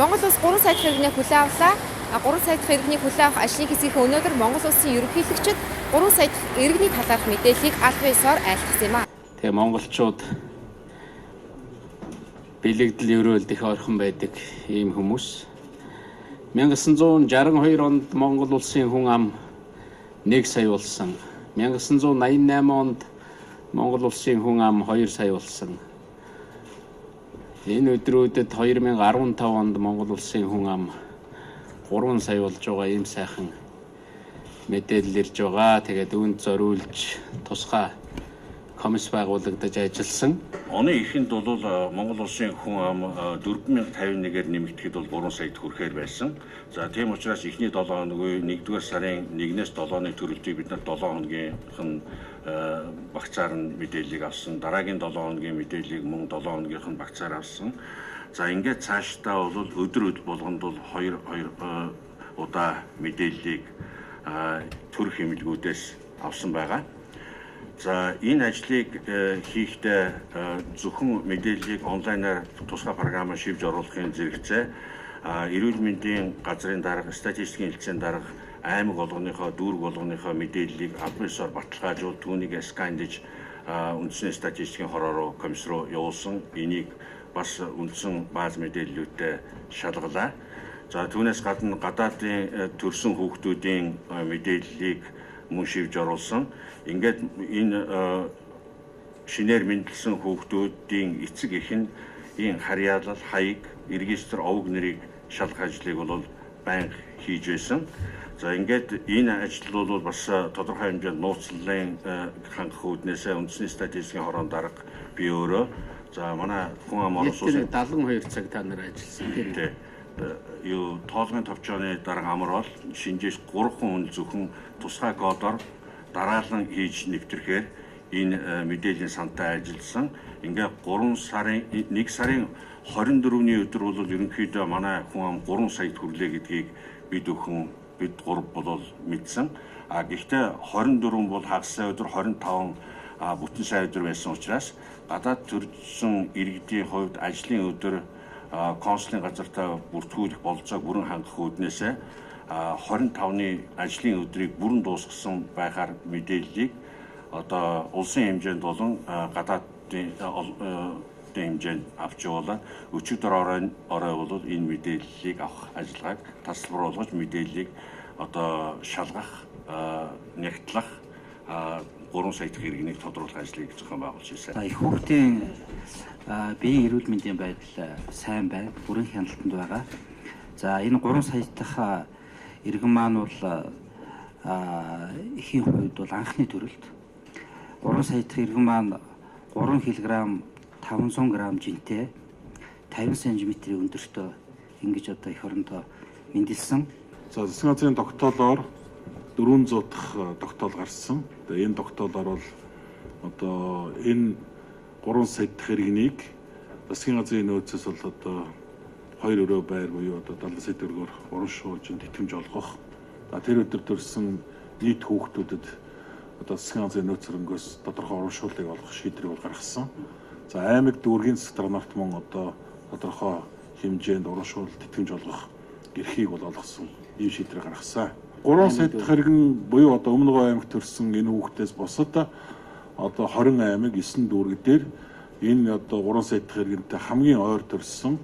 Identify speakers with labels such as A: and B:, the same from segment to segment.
A: Монгол улс 3 сая дахь иргэний хүлээн авлаа. 3 сая дахь иргэний хүлээн авах ажлын хэсгийнхээ өнөөдөр Монгол улсын ерөнхийлөгчид 3 сая дахь иргэний талаарх мэдээллийг аль биесээр айлтгасан юм а.
B: Тэгээ монголчууд бэлэгдэл өрөөлд их ойрхон байдаг ийм хүмүүс. 1962 онд Монгол улсын хүн ам 1 сая болсон. 1988 онд Монгол улсын хүн ам 2 сая болсон. Энэ өдрүүдэд 2015 онд Монгол улсын хүн ам 3 сая болж байгаа ийм сайхан мэдээлэл ирж байгаа. Тэгээд үүнд зориулж тусгай комисс байгуулагдаж ажилласан.
C: Оны эхэнд бол Монгол улсын хүн ам 4051-ээр нэмэгдэхэд бол 3 саяд хүрэхээр байсан. За тийм учраас эхний 7 хоногийн 1-р сарын 1-ээс 7-ны төрөлтийг бид нар 7 хоногийнх нь багцаар нь мэдээллийг авсан. Дараагийн 7 хоногийн мэдээллийг мөн 7 хоногийнх нь багцаар авсан. За ингээд цаашдаа бол өдөр болгонд бол 2 удаа мэдээллийг төр хэмжлгүүдээс авсан байгаа. За энэ ажлыг хийхдээ зөвхөн мэдээллийг онлайнаар тусгай програмаар шивж оруулахын зэрэгцээ эрүүл мэндийн газрын дарга, статистикийн хэлтсийн дарга, аймаг болгоныхоо, дүүрэг болгоныхоо мэдээллийг албан ёсоор баталгаажуул түүнийг скандж үндсэн статистикийн хороо комисс руу явуулсан. Энийг бас үндсэн бааз мэдээллүүдтэй шалгалаа. За түүнээс гадна гадаадын төрсэн хүүхдүүдийн мэдээллийг мөн шивж оруулсан. Ингээд энэ шинээр мэндэлсэн хүүхдүүдийн эцэг эх нь ийм харьяалал, хаяг, регистр, овог нэрийг шалгах ажлыг бол байнга хийж байсан. За ингээд энэ ажил бол бас тодорхой хэмжээнд нууцлалын хангах үүднээс үндэсний статистикийн хорон дарга би өөрөө за манай хүн ам орон сууцны
B: 72 цаг та нар ажилласан тийм.
C: Юу тоолгын товчооны дарга амрал шинжээс 3 хүн зөвхөн тусгай кодоор дараалан хийж нэвтрэхээр энэ мэдээллийн сантай ажилласан. Ингээд 1 сарын 24-ний өдөр бол ерөнхийдөө манай хүн ам 3 саяд хүрлээ гэдгийг бид 3 бол мэдсэн. Гэхдээ 24 бол хагас өдөр, 25 бүтэн сая өдөр байсан учраас гадаад төрсэн иргэдийн хувьд ажлын өдөр консулын газартаа бүртгүүлэх бололцоог бүрэн хангах үүднээсээ 25-ны ажлын өдрийг бүрэн дуусгасан байхаар мэдээллийг одоо улсын хэмжээнд болон гадаадын хэмжээнд авч явуулаад өчигдөр орой бол энэ мэдээллийг авах ажиллагааг тасалбар болгож мэдээллийг одоо шалгах, нягтлах 3 сая дахь иргэнийг тодруулах ажлыг зохион байгуулж ирсэн.
D: Их хүүхдийн биеийн эрүүл мэндийн байдал сайн байна. Бүрэн хяналтанд байгаа. За энэ 3 сая дахь иргэн маань бол эхийн хувьд бол анхны төрөлт. 3 сая дахь иргэн маань 3 кг 500 г жинтэй 50 см өндөртөө ингэж одоо эх орондоо мэндэлсэн.
E: За засгийн газрын тогтоолоор 400 дахь тогтоол гарсан. Тэгээ энэ тогтоолоор бол одоо энэ 3 сая дахь иргэнийг засгийн газрын нөөцөөс бол одоо 2 өрөө байр буюу одоо 70 сая төгрөгөөр урамшуулж тэтгэмж олгох. Тэр өдөр төрсэн нийт хүүхдүүдэд одоо засгийн газрын нөөц хөрөнгөөс тодорхой урамшууллыг олгох шийдвэрийг бол гаргасан. За аймаг дүүргийн засаг дарга нарт мөн одоо тодорхой хэмжээнд урамшуул тэтгэмж олгох эрхийг бол олгосон ийм шийдвэр гаргасан. 3 сая дахь иргэн буюу одоо өмнөгөө аймагт төрсэн энэ хүүхдээс бусад одоо 20 аймаг 9 дүүрэг дээр энэ одоо 3 сая дахь иргэнтэй хамгийн ойр төрсэн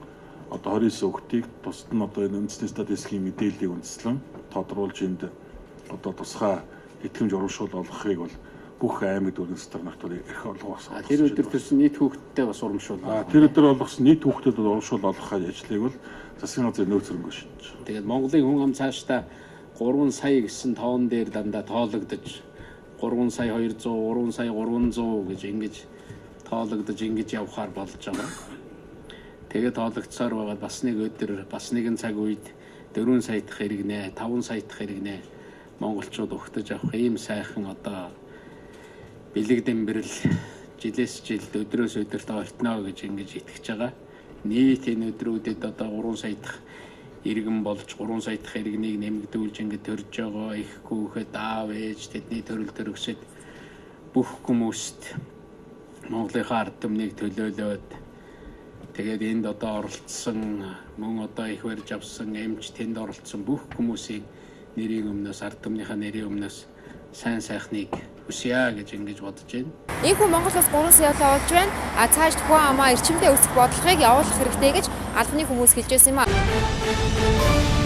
E: одоо 29 хүүхдийг тусад нь одоо энэ үндэсний статистикийн мэдээллийг үндэслэн тодруулж энд одоо тусгай тэтгэмж урамшуул олгохыг бол бүх аймаг дүүргийн засаг дарга нарт эрх олгосон.
B: Тэр өдөр төрсэн нийт хүүхдтэй бас урамшуул.
E: Тэр өдөр олгосон нийт хүүхдэд урамшуул олгох ажлыг бол засгийн газрын нөөц хөрөнгөө шинж.
B: Тэгээд Монголын хүн ам цаашдаа 3 сая гэсэн тоон дээр дандаа тоологдож 3 сая 200, 3 сая 300 гэж ингэж тоологдож ингэж явхаар болж байгаа. Тэгээд тоологдсоор байгаа бас нэг өдөр, бас нэгэн цаг үед 4 сая дахь иргэнэ, 5 сая дахь иргэнэ монголчууд өгтөж авах ийм сайхан одоо бэлэг дэмбэрэл жилээс жилд өдрөөс өдөрт ортно гэж ингэж итгэж байгаа. Нийт энэ өдрүүдэд одоо 3 сая дахь иргэн болж 3 сая дахь иргэнийг нэмэгдүүлж ингэж төрж байгаа их хүүхэд аав ээж тэдний төрөл төрөсөд бүх хүмүүст Монголынхаа ард түмнийг төлөөлөөд Тэгээд энд одоо оролцсон мөн одоо их барьж авсан эмч тэнд оролцсон бүх хүмүүсийн нэрийн өмнөөс ард түмнийхээ нэрийн өмнөөс сайн сайхныг хүсье гэж ингэж бодож байна.
A: Ийхүү Монгол улс 3 сая явуулаа болж байна. Цааш тухайн амаа эрчимдээ үүсэх бодлогыг явуулах хэрэгтэй гэж албаны хүмүүс хэлж байсан юм а.